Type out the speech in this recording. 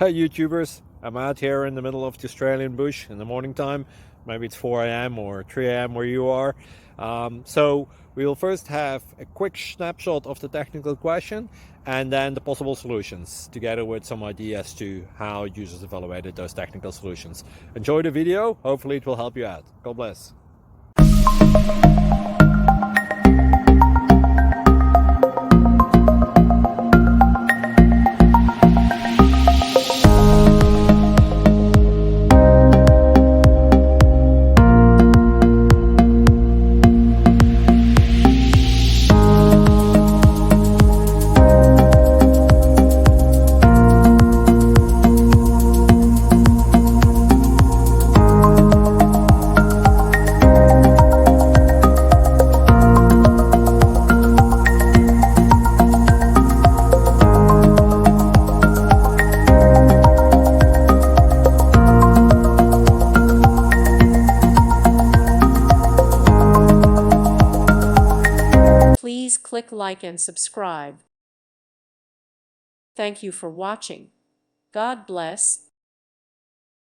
Hey YouTubers, I'm out here in the middle of the Australian bush in the morning time. Maybe it's 4 a.m. or 3 a.m. where you are. So we will first have a quick snapshot of the technical question and then the possible solutions, together with some ideas to how users evaluated those technical solutions. Enjoy the video, hopefully it will help you out. God bless. Please click like and subscribe. Thank you for watching. God bless.